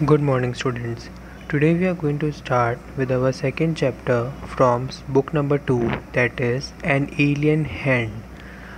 Good morning, students. Today we are going to start with our second chapter from book number 2, that is An Alien Hand.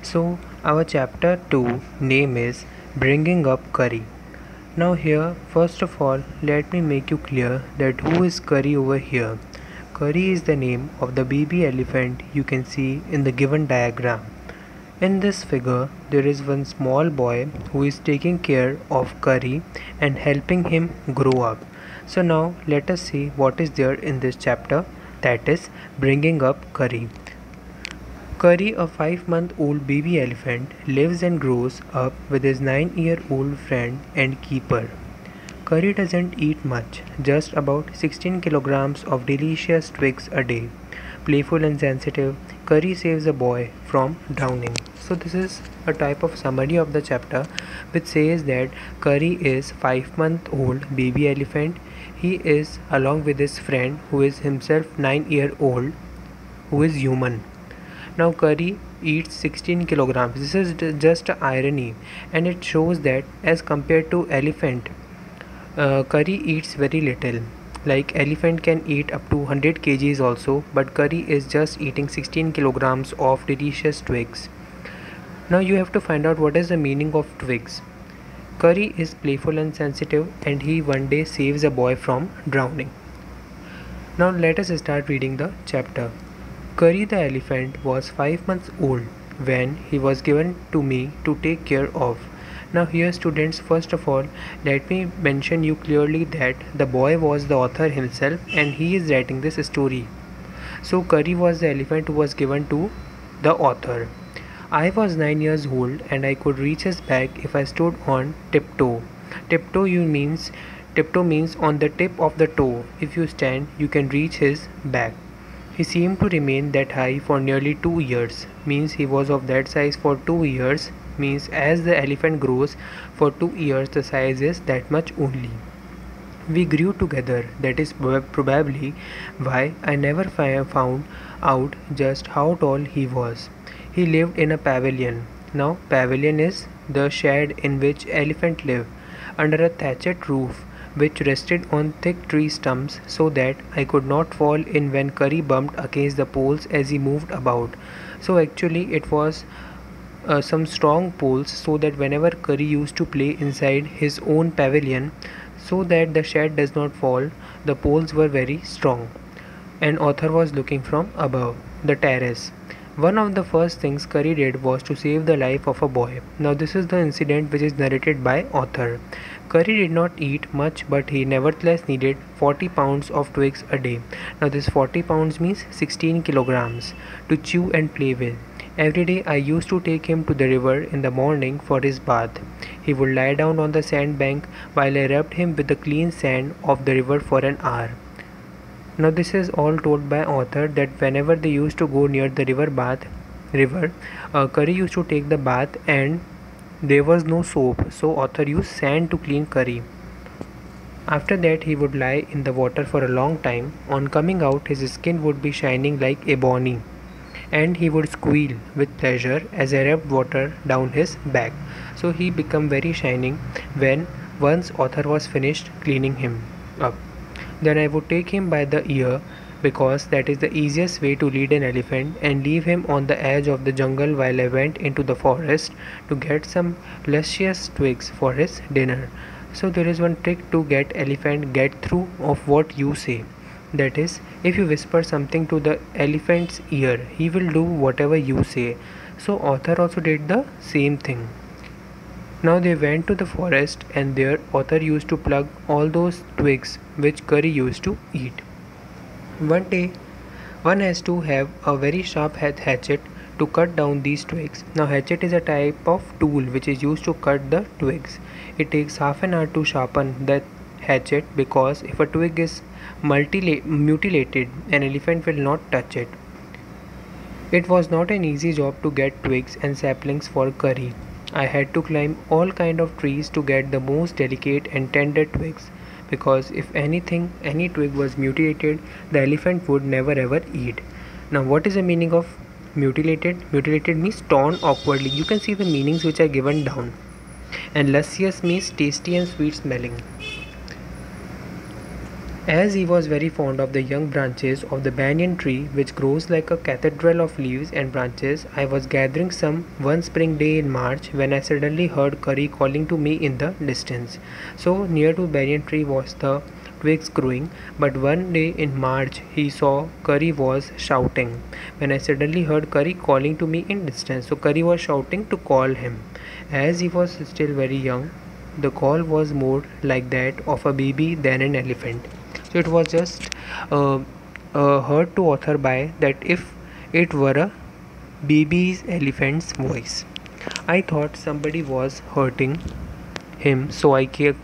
So, our chapter 2 name is Bringing Up Kari. Now, here, first of all, let me make you clear that who is Kari over here. Kari is the name of the baby elephant you can see in the given diagram. In this figure, there is one small boy who is taking care of Kari and helping him grow up. So now let us see what is there in this chapter, that is bringing up Kari. Kari, a 5-month-old baby elephant, lives and grows up with his 9-year-old friend and keeper. Kari doesn't eat much, just about 16 kilograms of delicious twigs a day. Playful and sensitive, Kari saves a boy from drowning. So this is a type of summary of the chapter which says that Kari is 5-month-old baby elephant. He is along with his friend who is himself 9-year-old who is human. Now Kari eats 16 kilograms. This is just an irony, and it shows that as compared to elephant, Kari eats very little. Like elephant can eat up to 100 kgs also, but Kari is just eating 16 kilograms of delicious twigs. Now you have to find out what is the meaning of twigs. Kari is playful and sensitive, and he one day saves a boy from drowning. Now let us start reading the chapter. Kari the elephant was 5 months old when he was given to me to take care of. Now here students, first of all, let me mention you clearly that the boy was the author himself and he is writing this story. So Kari was the elephant who was given to the author. I was 9 years old and I could reach his back if I stood on tiptoe. Tiptoe means on the tip of the toe. If you stand, you can reach his back. He seemed to remain that high for nearly 2 years, means he was of that size for 2 years, means as the elephant grows for 2 years the size is that much only. We grew together, that is probably why I never found out just how tall he was. He lived in a pavilion. Now pavilion is the shed in which elephants live, under a thatched roof which rested on thick tree stumps so that I could not fall in when Kari bumped against the poles as he moved about. So actually it was some strong poles so that whenever Kari used to play inside his own pavilion, so that the shed does not fall, the poles were very strong. And author was looking from above the terrace. One of the first things Kari did was to save the life of a boy. Now this is the incident which is narrated by author. Kari did not eat much, but he nevertheless needed 40 pounds of twigs a day. Now this 40 pounds means 16 kilograms to chew and play with. Every day I used to take him to the river in the morning for his bath. He would lie down on the sandbank while I rubbed him with the clean sand of the river for an hour. Now this is all told by author that whenever they used to go near the river, Kari used to take the bath and there was no soap, so author used sand to clean Kari. After that he would lie in the water for a long time. On coming out his skin would be shining like ebony and he would squeal with pleasure as I rubbed water down his back. So he became very shining when once author was finished cleaning him up. Then I would take him by the ear because that is the easiest way to lead an elephant and leave him on the edge of the jungle while I went into the forest to get some luscious twigs for his dinner. So there is one trick to get elephant get through of what you say. That is, if you whisper something to the elephant's ear, he will do whatever you say. So author also did the same thing. Now they went to the forest and there author used to plug all those twigs which Kari used to eat. One day, one has to have a very sharp hatchet to cut down these twigs. Now hatchet is a type of tool which is used to cut the twigs. It takes half an hour to sharpen that hatchet because if a twig is mutilated, an elephant will not touch it. It was not an easy job to get twigs and saplings for Kari. I had to climb all kind of trees to get the most delicate and tender twigs because if any twig was mutilated, the elephant would never ever eat. Now what is the meaning of mutilated? Mutilated means torn awkwardly. You can see the meanings which are given down. And luscious means tasty and sweet smelling. As he was very fond of the young branches of the banyan tree, which grows like a cathedral of leaves and branches, I was gathering some one spring day in March when I suddenly heard Kari calling to me in the distance. So near to banyan tree was the twigs growing, but one day in March he saw Kari was shouting. When I suddenly heard Kari calling to me in distance, so Kari was shouting to call him. As he was still very young, the call was more like that of a baby than an elephant. So it was just heard to author by that if it were a baby's elephant's voice. I thought somebody was hurting him, so I came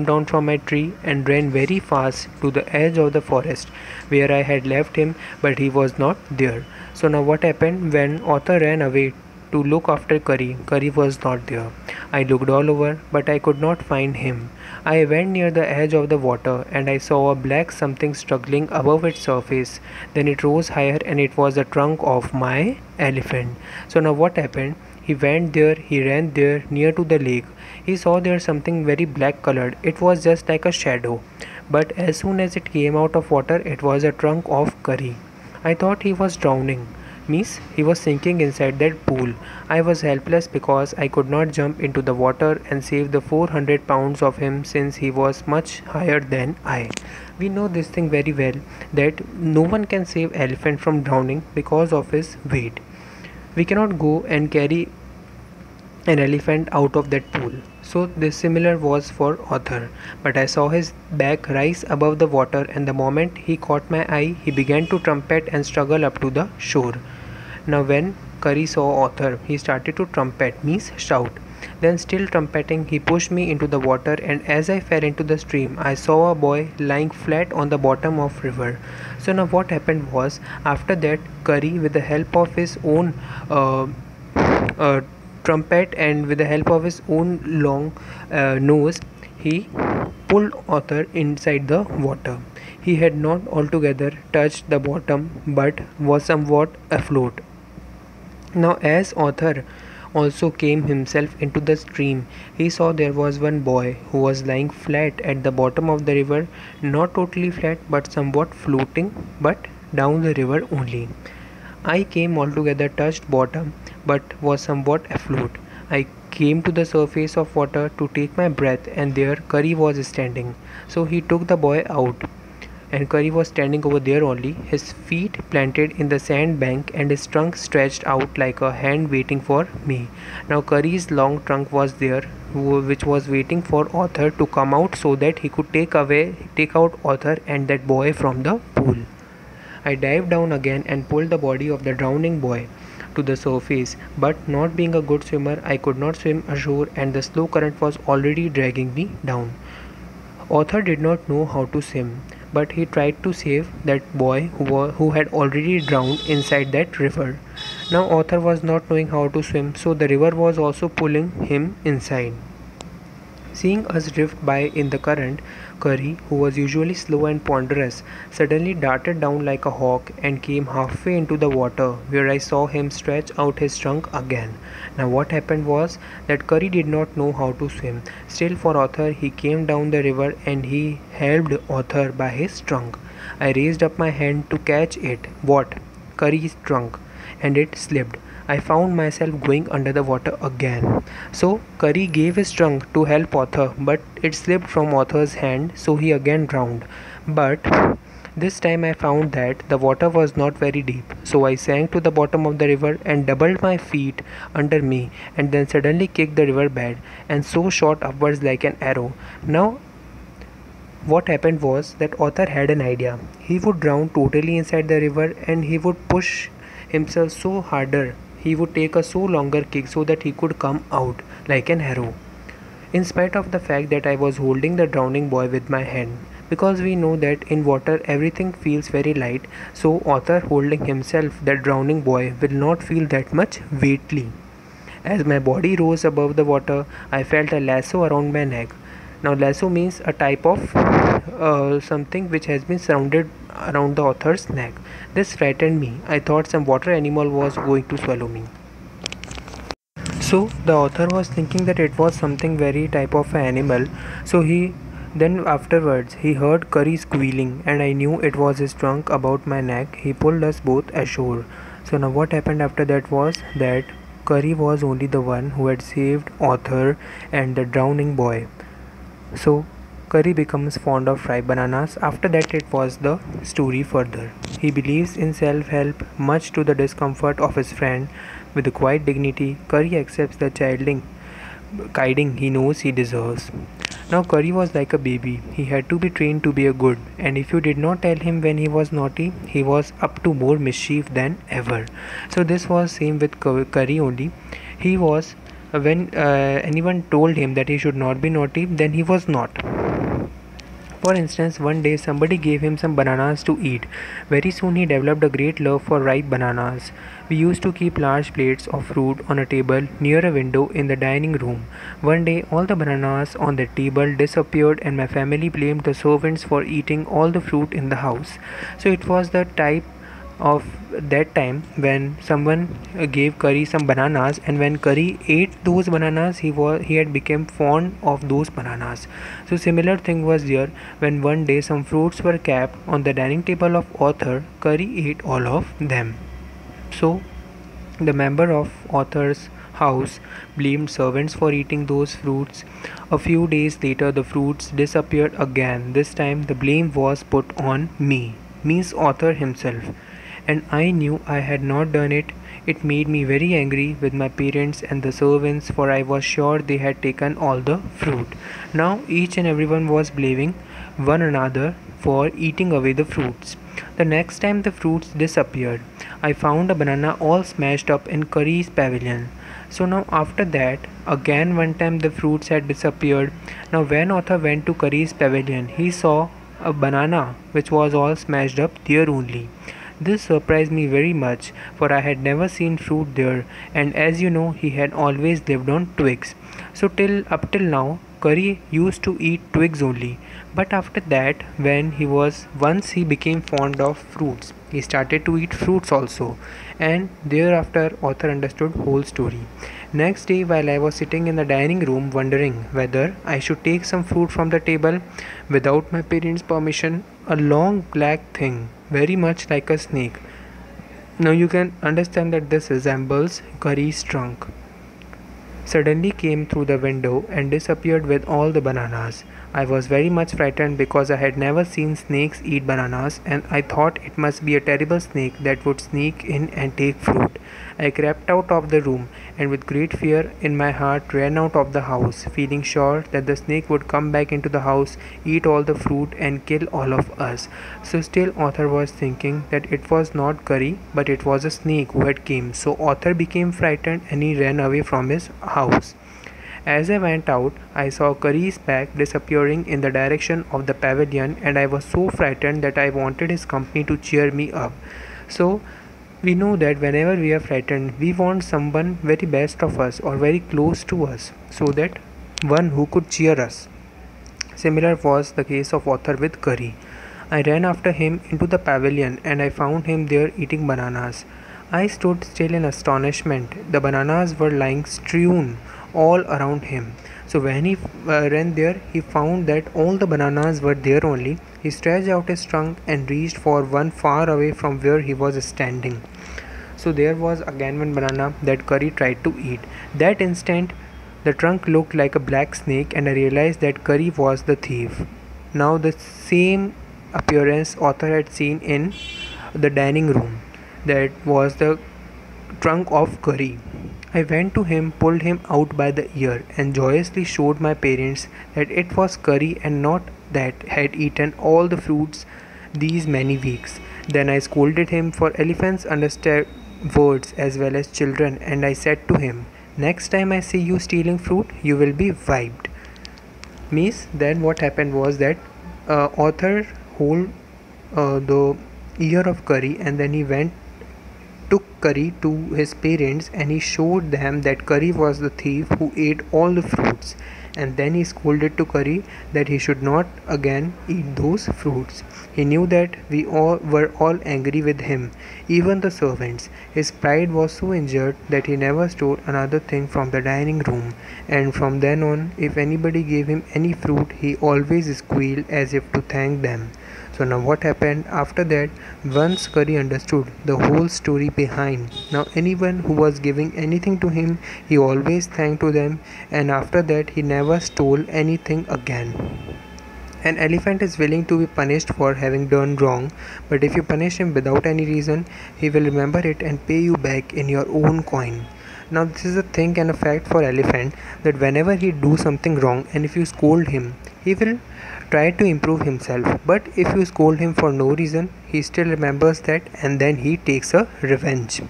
down from my tree and ran very fast to the edge of the forest where I had left him, but he was not there. So now what happened when author ran away to look after Kari? Kari was not there. I looked all over, but I could not find him. I went near the edge of the water and I saw a black something struggling above its surface. Then it rose higher and it was the trunk of my elephant. So now what happened? He went there, he ran there near to the lake. He saw there something very black colored. It was just like a shadow. But as soon as it came out of water, it was a trunk of Kari. I thought he was drowning. Means he was sinking inside that pool. I was helpless because I could not jump into the water and save the 400 pounds of him since he was much higher than I. We know this thing very well that no one can save elephant from drowning because of his weight. We cannot go and carry an elephant out of that pool. So this similar was for author. But I saw his back rise above the water and the moment he caught my eye, he began to trumpet and struggle up to the shore. Now when Kari saw author, he started to trumpet, means shout. Then still trumpeting, he pushed me into the water and as I fell into the stream, I saw a boy lying flat on the bottom of river. So now what happened was, after that, Kari with the help of his own trumpet and with the help of his own long nose, he pulled author inside the water. He had not altogether touched the bottom but was somewhat afloat. Now as author also came himself into the stream, he saw there was one boy who was lying flat at the bottom of the river, not totally flat but somewhat floating, but down the river only. I came altogether touched bottom but was somewhat afloat. I came to the surface of water to take my breath and there Kari was standing. So he took the boy out and Kari was standing over there only, his feet planted in the sand bank and his trunk stretched out like a hand waiting for me. Now Kari's long trunk was there which was waiting for author to come out so that he could take out author and that boy from the pool. I dived down again and pulled the body of the drowning boy to the surface, but not being a good swimmer, I could not swim ashore and the slow current was already dragging me down. Author did not know how to swim, but he tried to save that boy who had already drowned inside that river. Now author was not knowing how to swim, so the river was also pulling him inside. Seeing us drift by in the current, Kari, who was usually slow and ponderous, suddenly darted down like a hawk and came halfway into the water, where I saw him stretch out his trunk again. Now what happened was that Kari did not know how to swim. Still for author, he came down the river and he held author by his trunk. I raised up my hand to catch it. What? Kari's trunk. And it slipped. I found myself going under the water again. So Kari gave his trunk to help author, but it slipped from author's hand, so he again drowned. But this time I found that the water was not very deep, so I sank to the bottom of the river and doubled my feet under me and then suddenly kicked the river bed and so shot upwards like an arrow. Now what happened was that author had an idea. He would drown totally inside the river and he would push himself so harder, he would take a so longer kick so that he could come out like an arrow. In spite of the fact that I was holding the drowning boy with my hand, because we know that in water everything feels very light, so author holding himself, that drowning boy, will not feel that much weightly. As my body rose above the water, I felt a lasso around my neck. Now lasso means a type of something which has been surrounded around the author's neck. This frightened me. I thought some water animal was going to swallow me. So the author was thinking that it was something very type of animal. So he Then afterwards he heard Kari squealing, and I knew it was his trunk about my neck. He pulled us both ashore. So now what happened after that was that Kari was only the one who had saved Arthur and the drowning boy. So Kari becomes fond of fried bananas. After that it was the story further. He believes in self-help, much to the discomfort of his friend. With a quiet dignity, Kari accepts the chiding he knows he deserves. Now Kari was like a baby. He had to be trained to be a good, and if you did not tell him when he was naughty, he was up to more mischief than ever. So this was same with Kari only. He was when anyone told him that he should not be naughty, then he was not. For instance, one day somebody gave him some bananas to eat. Very soon he developed a great love for ripe bananas. We used to keep large plates of fruit on a table near a window in the dining room. One day all the bananas on the table disappeared and my family blamed the servants for eating all the fruit in the house. So it was the type of that time when someone gave Kari some bananas, and when Kari ate those bananas, he had become fond of those bananas. So similar thing was there when one day some fruits were kept on the dining table of Arthur. Kari ate all of them. So the member of Arthur's house blamed servants for eating those fruits. A few days later the fruits disappeared again. This time the blame was put on me, means Arthur himself, and I knew I had not done it. It made me very angry with my parents and the servants, for I was sure they had taken all the fruit. Now each and everyone was blaming one another for eating away the fruits. The next time the fruits disappeared, I found a banana all smashed up in Kari's pavilion. So now after that, again one time the fruits had disappeared. Now when Arthur went to Kari's pavilion, he saw a banana which was all smashed up there only. This surprised me very much, for I had never seen fruit there, and as you know, he had always lived on twigs. So up till now, Kari used to eat twigs only. But after that, once he became fond of fruits, he started to eat fruits also, and thereafter Arthur understood whole story. Next day, while I was sitting in the dining room wondering whether I should take some fruit from the table without my parents' permission, a long black thing, very much like a snake. Now you can understand that this resembles Kari's trunk, suddenly came through the window and disappeared with all the bananas. I was very much frightened because I had never seen snakes eat bananas, and I thought it must be a terrible snake that would sneak in and take fruit. I crept out of the room and with great fear in my heart ran out of the house, feeling sure that the snake would come back into the house, eat all the fruit and kill all of us. So still Arthur was thinking that it was not Kari but it was a snake who had came. So Arthur became frightened and he ran away from his house. As I went out, I saw Kari's back disappearing in the direction of the pavilion, and I was so frightened that I wanted his company to cheer me up. So we know that whenever we are frightened, we want someone very best of us or very close to us, so that one who could cheer us. Similar was the case of Arthur with Kari. I ran after him into the pavilion and I found him there eating bananas. I stood still in astonishment. The bananas were lying strewn all around him. So when he ran there, he found that all the bananas were there only. He stretched out his trunk and reached for one far away from where he was standing. So there was again one banana that Kari tried to eat. That instant, the trunk looked like a black snake and I realized that Kari was the thief. Now the same appearance Arthur had seen in the dining room. That was the trunk of Kari. I went to him, pulled him out by the ear, and joyously showed my parents that it was Kari and not that had eaten all the fruits these many weeks. Then I scolded him, for elephants understand words as well as children, and I said to him, "Next time I see you stealing fruit, you will be wiped." Means then what happened was that Arthur hold the ear of Kari, and then he took Kari to his parents and he showed them that Kari was the thief who ate all the fruits. and then he scolded to Kari that he should not again eat those fruits. He knew that we all were all angry with him, even the servants. His pride was so injured that he never stole another thing from the dining room, and from then on, if anybody gave him any fruit, he always squealed as if to thank them. So now what happened after that? Once Kari understood the whole story behind. Now anyone who was giving anything to him, he always thanked to them, and after that he never stole anything again. An elephant is willing to be punished for having done wrong, but if you punish him without any reason, he will remember it and pay you back in your own coin. Now this is a thing and a fact for elephant, that whenever he do something wrong and if you scold him, he will try to improve himself, but if you scold him for no reason, he still remembers that and then he takes a revenge.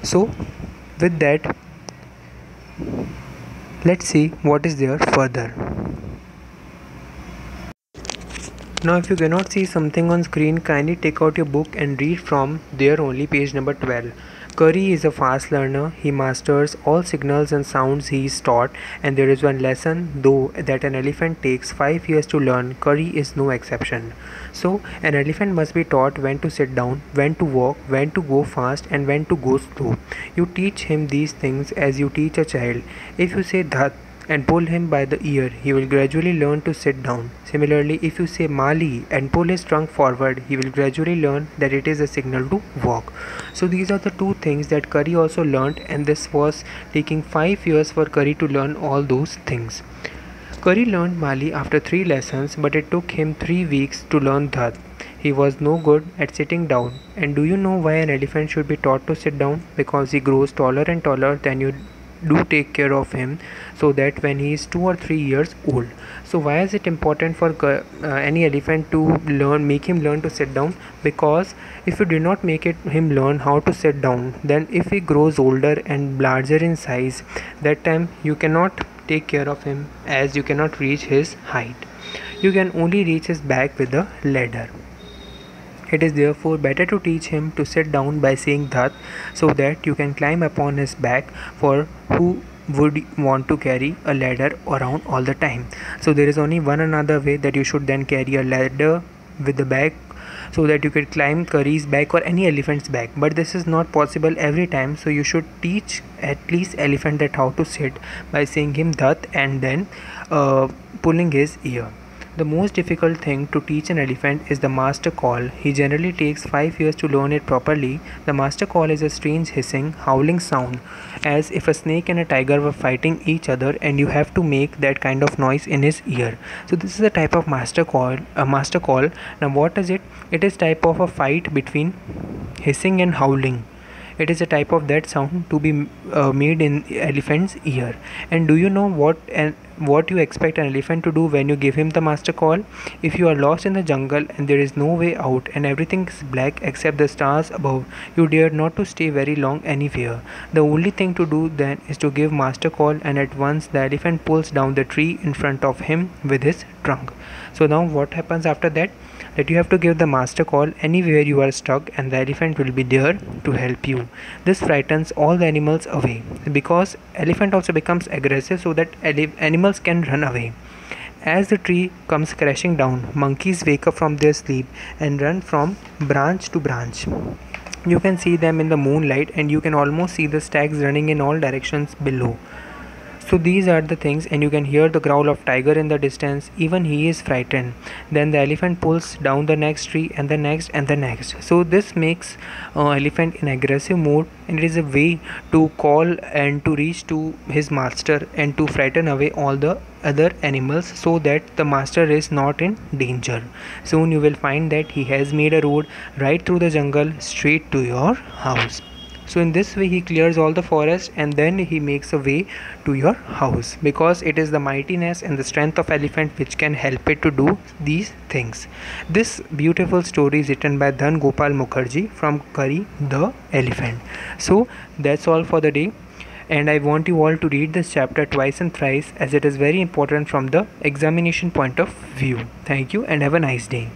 So with that, let's see what is there further. Now if you cannot see something on screen, kindly take out your book and read from there only, page number 12. Kari is a fast learner. He masters all signals and sounds he is taught, and there is one lesson though that an elephant takes 5 years to learn. Kari is no exception. So an elephant must be taught when to sit down, when to walk, when to go fast and when to go slow. You teach him these things as you teach a child. If you say dhat and pull him by the ear, he will gradually learn to sit down. Similarly, if you say Mali and pull his trunk forward, he will gradually learn that it is a signal to walk. So these are the two things that Kari also learnt, and this was taking 5 years for Kari to learn all those things. Kari learned Mali after 3 lessons, but it took him 3 weeks to learn Dhat. He was no good at sitting down. And do you know why an elephant should be taught to sit down? Because he grows taller and taller than you do take care of him, so that when he is 2 or 3 years old. So why is it important for any elephant to make him learn to sit down? Because if you do not make him learn how to sit down, then if he grows older and larger in size, that time you cannot take care of him, as you cannot reach his height. You can only reach his back with a ladder. It is therefore better to teach him to sit down by saying Dhat, so that you can climb upon his back, for who would want to carry a ladder around all the time. So there is only one another way, that you should then carry a ladder with the back, so that you could climb Kari's back or any elephant's back. But this is not possible every time, so you should teach at least elephant that how to sit by saying him Dhat and then pulling his ear. The most difficult thing to teach an elephant is the master call. He generally takes 5 years to learn it properly. The master call is a strange hissing, howling sound, as if a snake and a tiger were fighting each other, and you have to make that kind of noise in his ear. So this is a type of master call. Now what is it? It is type of a fight between hissing and howling. It is a type of that sound to be made in elephant's ear. And do you know what you expect an elephant to do when you give him the master call? If you are lost in the jungle and there is no way out and everything is black except the stars above, you dare not to stay very long anywhere. The only thing to do then is to give master call, and at once the elephant pulls down the tree in front of him with his trunk. So now what happens after that? That you have to give the master call anywhere you are stuck, and the elephant will be there to help you. This frightens all the animals away, because elephant also becomes aggressive, so that animals can run away. As the tree comes crashing down, monkeys wake up from their sleep and run from branch to branch. You can see them in the moonlight, and you can almost see the stags running in all directions below. So these are the things, and you can hear the growl of tiger in the distance. Even he is frightened. Then the elephant pulls down the next tree, and the next and the next. So this makes elephant in aggressive mode, and it is a way to call and to reach to his master and to frighten away all the other animals, so that the master is not in danger. Soon you will find that he has made a road right through the jungle straight to your house. So in this way he clears all the forest, and then he makes a way to your house, because it is the mightiness and the strength of elephant which can help it to do these things. This beautiful story is written by Dhan Gopal Mukherjee from Kari the Elephant. So that's all for the day, and I want you all to read this chapter twice and thrice, as it is very important from the examination point of view. Thank you and have a nice day.